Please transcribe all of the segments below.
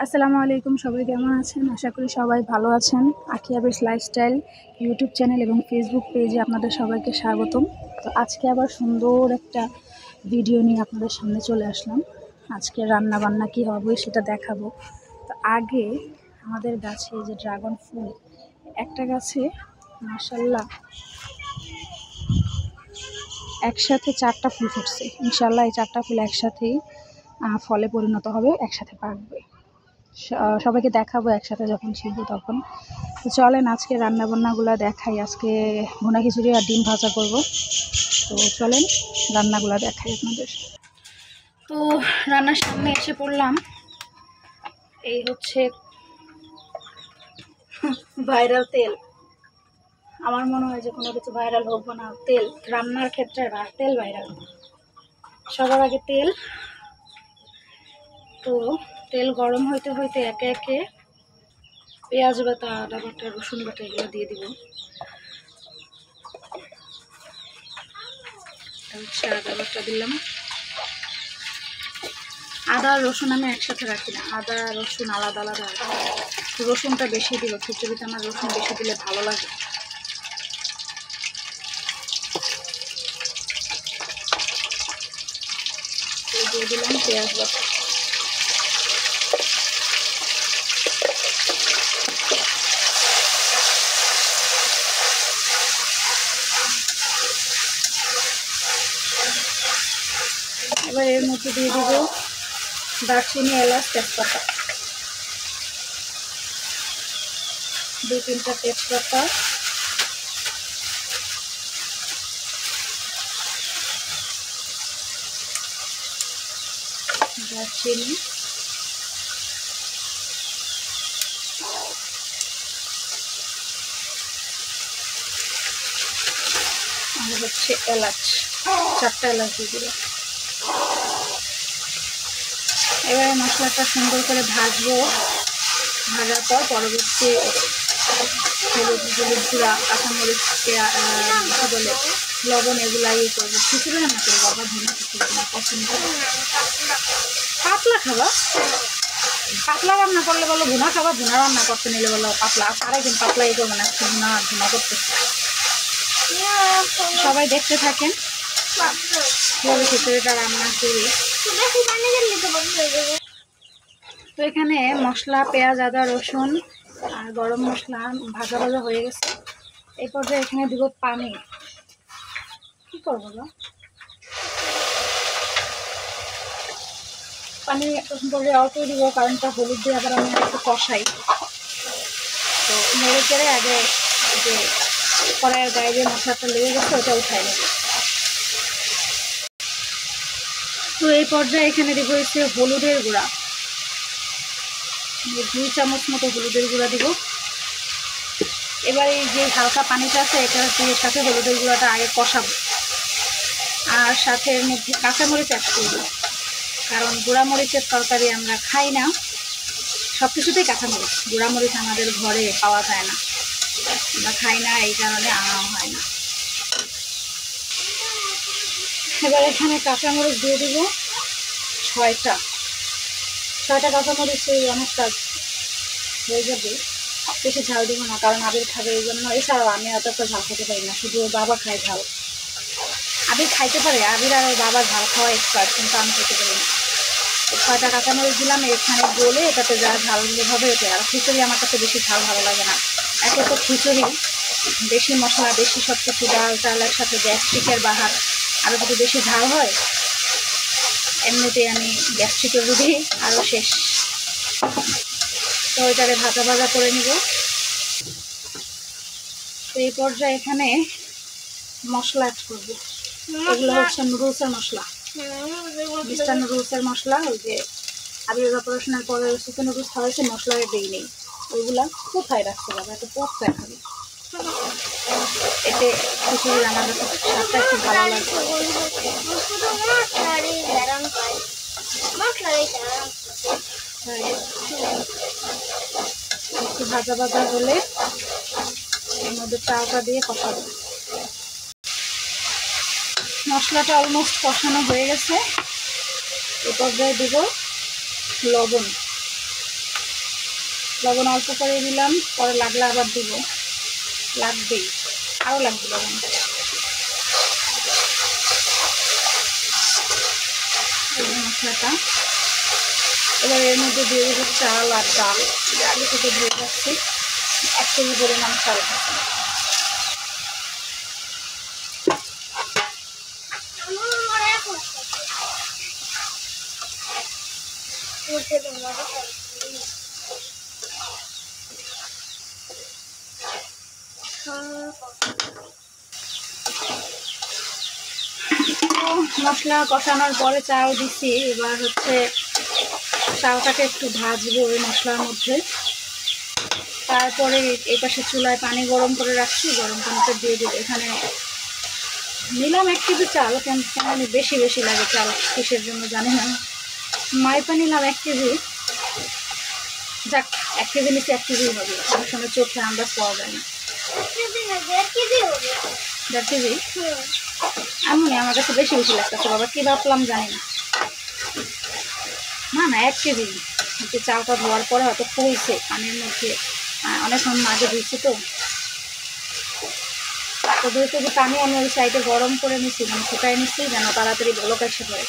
আসসালামু আলাইকুম, সবাই কেমন আছেন? আশা করি সবাই ভালো আছেন। আখিয়া বেশ লাইফস্টাইল ইউটিউব চ্যানেল এবং ফেসবুক পেজে আপনাদের সবাইকে স্বাগতম। তো আজকে আবার সুন্দর একটা ভিডিও নিয়ে আপনাদের সামনে চলে আসলাম। আজকে রান্না বান্না কী হবে সেটা দেখাবো। তো আগে আমাদের গাছে যে ড্রাগন ফুল, একটা গাছে মাশাআল্লাহ একসাথে 4টা ফুল ফুটছে। ইনশাআল্লাহ এই 4টা ফুল একসাথেই ফলে পরিণত হবে, একসাথে পাকবে। সবাইকে দেখাবো একসাথে যখন ছিড়বো তখন। তো চলেন আজকে রান্নাবান্নাগুলো দেখাই। আজকে ভুনা খিচুড়ি আর ডিম ভাজা করব। তো চলেন রান্নাগুলো দেখাই আপনাদের। তো রান্নার সামনে এসে পড়লাম। এই হচ্ছে ভাইরাল তেল। আমার মনে হয় যে কোনো কিছু ভাইরাল হোক না, তেল রান্নার ক্ষেত্রে তেল ভাইরাল। সবার আগে তেল। তো তেল গরম হইতে হইতে একে একে পেঁয়াজ বাটা, আদা বাটা, রসুন বাটা এগুলো দিয়ে দিব। হচ্ছে আদা বাটা দিলাম। আদা আর রসুন আমি একসাথে রাখি না, আদা রসুন আলাদা আলাদা রাখি। রসুনটা বেশি দিব, খিচুড়িতে আমার রসুন বেশি দিলে ভালো লাগে। দিয়ে দিলাম পেঁয়াজ বাটা। এবার এর মধ্যে দিয়ে দিব দারচিনি, এলাচ, তেজপাতা, 2-3টা তেজপাতা, দারচিনি, আর হচ্ছে এলাচ, 4টা এলাচ দিয়ে দিব। এবারে মশলাটা সুন্দর করে ভাজবো। ভাজার পর পরবর্তী হলুদ গুঁড়া, কাঁচামরিচ, কী বলে লবণ এগুলা করবো। খিচুড়ি রান্না করবো, আবার ভুনা খিচুড়ি আমার পছন্দ। পাতলা খাবা, পাতলা রান্না করলে বলো ভুনা খাবা, ভুনা রান্না করতে নিলে বলো পাতলা। সারাই দিন পাতলা করবো না, ভুনা ভুনা করতে। সবাই দেখতে থাকেন কিভাবে খিচুড়িটা রান্না করি। তো এখানে মশলা, পেঁয়াজ, আদা, রসুন আর গরম মশলা ভাজা ভাজা হয়ে গেছে। এই পর্যায়ে এখানে দিব পানি। কি করবো না, পানি পরে অল্প দিব, কারণটা হলুদ দিয়ে আবার আমি একটু কষাই। তো নেড়ে চেড়ে আগে যে কড়াইয়ের গায়ে যে মশলাটা লেগে গেছে ওটা উঠাই নেব। তো এই পর্যায়ে এখানে দিব হচ্ছে হলুদের গুঁড়া, 2 চামচ মতো হলুদের গুঁড়া দিব। এবার এই যে হালকা পানিটা আছে এটা দিয়ে সাথে হলুদের গুঁড়াটা আগে কষাবো। আর সাথে এর মধ্যে কাঁচামরিচ অ্যাড করবো, কারণ গুঁড়ামরিচের তরকারি আমরা খাই না। সব কিছুতেই কাঁচামরিচ, গুঁড়ামরিচ আমাদের ঘরে পাওয়া যায় না, আমরা খাই না, এই কারণে আনাও হয় না। এবার এখানে কাঁচামরিচ দিয়ে দিব 6টা কাঁচামরিচ, অনেকটা হয়ে যাবে। বেশি ঝাল দিব না, কারণ আবির খাবে এই জন্য। এছাড়াও আমি অতটা ঝাল খেতে পারি না, শুধু বাবা খায় ঝাল। আবির খাইতে পারে, আবির আর ওর বাবা ঝাল খাওয়া এক্সপার্ট, কিন্তু আমি খেতে পারি না। 6টা কাঁচামরিচ দিলাম এখানে গলে, এটাতে যা ঝাল হবে ওটা। আর খিচুড়ি আমার কাছে বেশি ঝাল ভালো লাগে না। একে তো খিচুড়ি বেশি মশলা, বেশি সব কিছু, ডাল চাল একসাথে, গ্যাস্ট্রিকের বাহার। আরও যদি বেশি ঝাল হয় এমনিতেই আমি গ্যাস্ট্রিকের রুগী, আরও শেষ। তো ওইটাকে ভাজা ভাজা করে নিব। তো এই পর্যায়ে এখানে মশলা অ্যাড করবো। এগুলো হচ্ছে নুডলসের মশলা, মিস্টার নুডলসের মশলা। ওই যে আবির অপারেশনের পরে চিকেন নুডলস খাওয়াইছে, মশলা দিই নেই। ওইগুলা কোথায় রাখতে পারবে, এত পথটা খাবে। এতে খিচুড়ি রান্নার স্বাদটা একটু ভালো লাগবে। একটু ভাজা ভাজা হলে এর মধ্যে চালটা দিয়ে কষাবো। মশলাটা অলমোস্ট কষানো হয়ে গেছে। এ পর্যায়ে দেব লবণ। লবণ অল্প করে দিলাম, পরে লাগলে আবার দিব, লাগবেই, আরও লাগবে লবণ। এই মশলাটা এবার এর মধ্যে দিয়ে দেবো চাল আর ডাল, আগে থেকে দিয়ে যাচ্ছি 1 কেজি পরিমাণ চাল। মশলা কষানোর পরে চাল দিছি, এবার হচ্ছে চালটাকে একটু ভাজবো ওই মশলার মধ্যে। তারপরে এই পাশে চুলায় পানি গরম করে রাখছি, গরম পানিতে দিয়ে দেবো। এখানে নিলাম 1 কেজি চাল, কেন বেশি বেশি লাগে চাল, কিসের জন্য জানি না। মাইপা নিলাম 1 কেজি, যাক 1 কেজি নিচে 1 কেজি হবে, অনেক সময় চোখে আন্দাজ পাওয়া যায় না। 1.5 কেজি হবে, 1.5 কেজি এমনই আমার কাছে বেশি বেশি লাগতেছে বাবা, কি ভাবলাম জানি না। না না 1 কেজি, যে চালটা ধোয়ার পরে হয়তো খুঁজছে পানির মধ্যে, অনেকক্ষণ মাঝে দিচ্ছি তো 2 কেজি পানি আমি ওই সাইডে গরম করে নিচ্ছি, মানে ফুটাই নিচ্ছি যেন তাড়াতাড়ি বলক এসে পড়ে।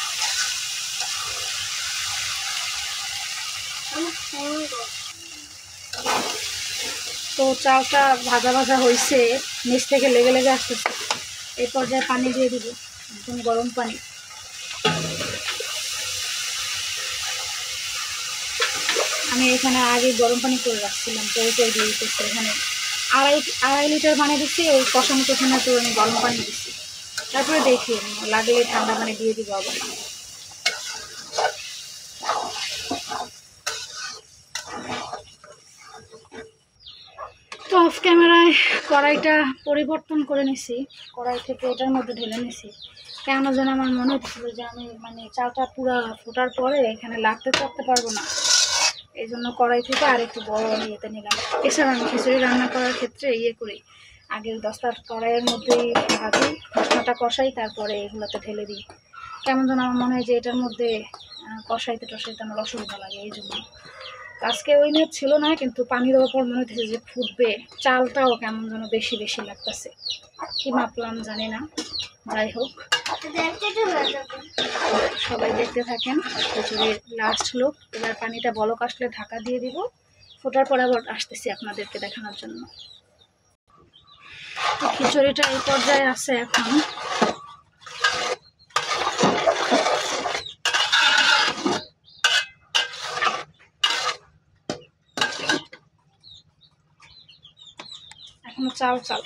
তো চালটা ভাজা ভাজা হয়েছে, নিচ থেকে লেগে লেগে আসতেছে। এই পর্যায়ে পানি দিয়ে দিব, একদম গরম পানি। আমি এখানে আগে গরম পানি করে রাখছিলাম, তো ওইটাই দিয়ে দিতেছি। এখানে আড়াই লিটার পানি দিচ্ছি, ওই কষানো কষানো তো আমি গরম পানি দিচ্ছি। তারপরে দেখি লাগলে ঠান্ডা পানি দিয়ে দিব আবার। তো অফ ক্যামেরায় কড়াইটা পরিবর্তন করে নিছি, কড়াই থেকে এটার মধ্যে ঢেলে নিছি। কেন যেন আমার মনে হচ্ছিল যে আমি মানে চালটা পুরো ফোটার পরে এখানে লাগতে চাপতে পারবো না, এই জন্য কড়াই থেকে আর একটু বড় ইয়েতে নিলাম। এছাড়া আমি খিচুড়ি রান্না করার ক্ষেত্রে করি, আগে 10টা কড়াইয়ের মধ্যেই ভাজি, মশলাটা কষাই, তারপরে এগুলোতে ঢেলে দিই। কেমন যেন আমার মনে হয় যে এটার মধ্যে কষাইতে আমার অসুবিধা লাগে, এই জন্য। আজকে ওই নিয়ে ছিল না, কিন্তু পানি দেওয়ার পর মনে হচ্ছে যে ফুটবে, চালটাও কেমন যেন বেশি বেশি লাগতেছে, কি মাপলাম জানি না। যাই হোক, সবাই দেখতে থাকেন খিচুড়ির লাস্ট লুক। এবার পানিটা বলক আসলে ঢাকা দিয়ে দিব, ফোটার পর আবার আসতেছি আপনাদেরকে দেখানোর জন্য। তো খিচুড়িটা এই পর্যায়ে আছে এখন। এখনো চাল চাল।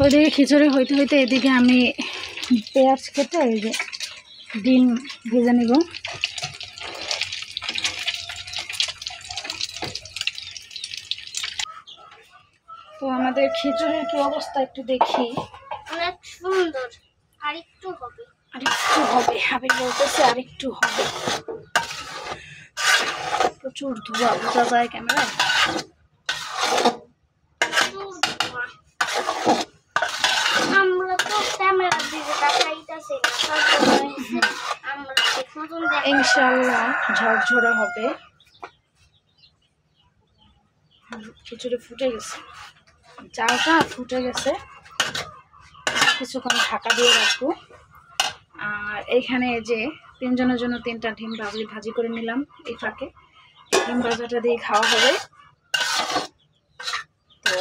ওইদিকে খিচুড়ি হইতে হইতে এদিকে আমি পেঁয়াজ কেটে এই যে ডিম ভেজে নিব। তো আমাদের খিচুড়ির কি অবস্থা একটু দেখি। অনেক সুন্দর, আরেকটু হবে, আবির বলতেছে আরেকটু হবে। প্রচুর ধোঁয়া, বোঝা যায় ক্যামেরায়। আমরা তো ক্যামেরার দিকে তাকাইতাছি না, আমরা ইনশাআল্লাহ ঝরঝরে হবে। খিচুড়ি ফুটে গেছে, চালটা ফুটে গেছে, কিছুক্ষণ ঢাকা দিয়ে রাখবো। আর এইখানে যে 3 জনের জন্য 3টা ডিম ভাজি করে নিলাম, এই ফাঁকে ডিম ভাজাটা দিয়ে খাওয়া হবে। তো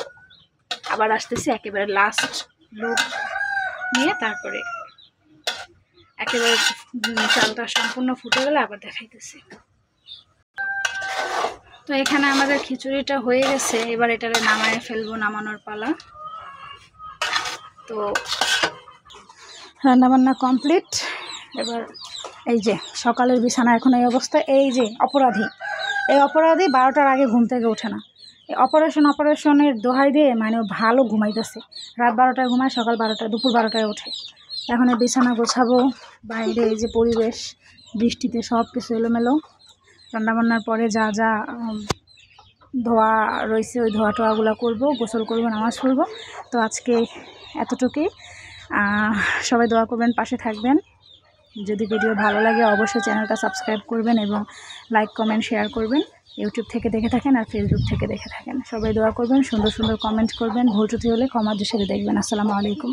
আবার আসতেছি একেবারে লাস্ট লুক নিয়ে, তারপরে একেবারে চালটা সম্পূর্ণ ফুটে গেলে আবার দেখাইতেছি। তো এখানে আমাদের খিচুড়িটা হয়ে গেছে, এবার এটারে নামায় ফেলবো, নামানোর পালা। তো রান্নাবান্না কমপ্লিট। এবার এই যে সকালের বিছানা এখন এই অবস্থা। এই যে অপরাধী 12টার আগে ঘুম থেকে ওঠে না, এই অপারেশনের দোহাই দিয়ে মানে ভালো ঘুমাইতেছে। রাত 12টায় ঘুমায়, সকাল 12টায়, দুপুর 12টায় ওঠে। এখন এই বিছানা গোছাবো, বাইরে এই যে পরিবেশ, বৃষ্টিতে সব কিছু এলোমেলো। রান্নাবান্নার পরে যা যা ধোয়া রয়েছে ওই ধোয়া টোয়াগুলো করবো, গোসল করবো, নামাজ পড়বো। তো আজকে এতটুকুই। সবাই দোয়া করবেন, পাশে থাকবেন। যদি ভিডিও ভালো লাগে অবশ্যই চ্যানেলটা সাবস্ক্রাইব করবেন এবং লাইক কমেন্ট শেয়ার করবেন। ইউটিউব থেকে দেখে থাকেন আর ফেসবুক থেকে দেখে থাকেন, সবাই দোয়া করবেন, সুন্দর সুন্দর কমেন্ট করবেন, ভুল ত্রুটি হলে ক্ষমা দৃষ্টিতে দেখবেন। আসসালামু আলাইকুম।